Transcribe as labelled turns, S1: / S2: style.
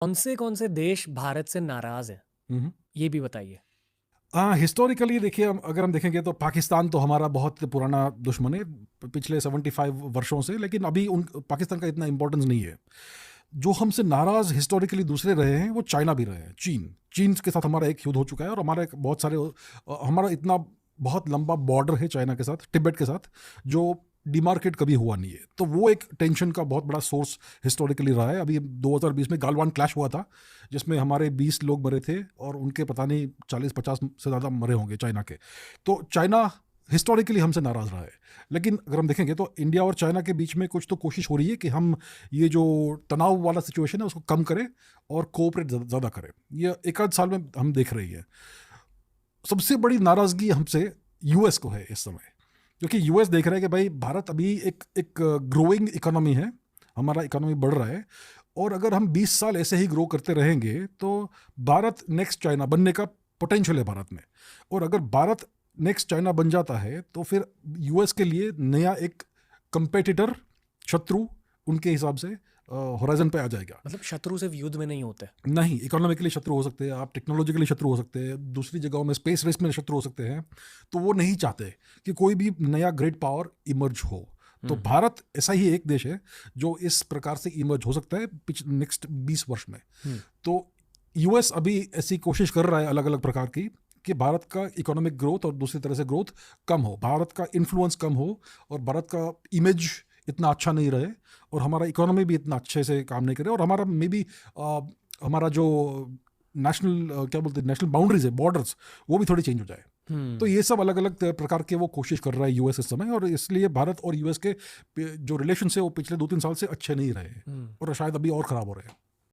S1: कौन से देश भारत से नाराज हैं?
S2: हम्म।
S1: ये भी बताइए।
S2: हिस्टोरिकली देखिए, अगर हम देखेंगे तो पाकिस्तान तो हमारा बहुत पुराना दुश्मन है पिछले 75 वर्षों से, लेकिन अभी उन पाकिस्तान का इतना इंपॉर्टेंस नहीं है। जो हमसे नाराज हिस्टोरिकली दूसरे रहे हैं वो चाइना भी रहे हैं। चीन चीन के साथ हमारा एक युद्ध हो चुका है, और हमारा बहुत सारे हमारा इतना बहुत लंबा बॉर्डर है चाइना के साथ, तिब्बत के साथ, जो डिमार्केट कभी हुआ नहीं है। तो वो एक टेंशन का बहुत बड़ा सोर्स हिस्टोरिकली रहा है। अभी 2020 में गालवान क्लैश हुआ था, जिसमें हमारे 20 लोग मरे थे, और उनके पता नहीं 40-50 से ज़्यादा मरे होंगे चाइना के। तो चाइना हिस्टोरिकली हमसे नाराज़ रहा है। लेकिन अगर हम देखेंगे तो इंडिया और चाइना के बीच में कुछ तो कोशिश हो रही है कि हम ये जो तनाव वाला सिचुएशन है उसको कम करें और कोऑपरेट ज़्यादा करें। ये एक आध साल में हम देख रही है। सबसे बड़ी नाराज़गी हमसे यूएस को है इस समय, क्योंकि यूएस देख रहा है कि भाई भारत अभी एक ग्रोइंग इकोनॉमी है, हमारा इकोनॉमी बढ़ रहा है, और अगर हम 20 साल ऐसे ही ग्रो करते रहेंगे तो भारत नेक्स्ट चाइना बनने का पोटेंशियल है भारत में। और अगर भारत नेक्स्ट चाइना बन जाता है तो फिर यूएस के लिए नया एक कंपेटिटर, शत्रु उनके हिसाब से होराइजन पे आ जाएगा।
S1: मतलब शत्रु सिर्फ युद्ध में नहीं होते।
S2: नहीं, इकोनॉमिकली शत्रु हो सकते हैं, आप टेक्नोलॉजिकली शत्रु हो सकते हैं, दूसरी जगहों में स्पेस रेस में शत्रु हो सकते हैं। तो वो नहीं चाहते कि कोई भी नया ग्रेट पावर इमर्ज हो। तो भारत ऐसा ही एक देश है जो इस प्रकार से इमर्ज हो सकता है नेक्स्ट 20 वर्ष में। तो यूएस अभी ऐसी कोशिश कर रहा है अलग अलग प्रकार की कि भारत का इकोनॉमिक ग्रोथ और दूसरी तरह से ग्रोथ कम हो, भारत का इन्फ्लुएंस कम हो, और भारत का इमेज इतना अच्छा नहीं रहे, और हमारा इकोनॉमी भी इतना अच्छे से काम नहीं करे, और हमारा मे बी हमारा जो नेशनल क्या बोलते हैं, नेशनल बाउंड्रीज है, बॉर्डर्स, वो भी थोड़ी चेंज हो जाए। तो ये सब अलग अलग प्रकार के वो कोशिश कर रहा है यूएस इस समय, और इसलिए भारत और यूएस के जो रिलेशन है वो पिछले 2-3 साल से अच्छे नहीं रहे, और शायद अभी और ख़राब हो रहे हैं।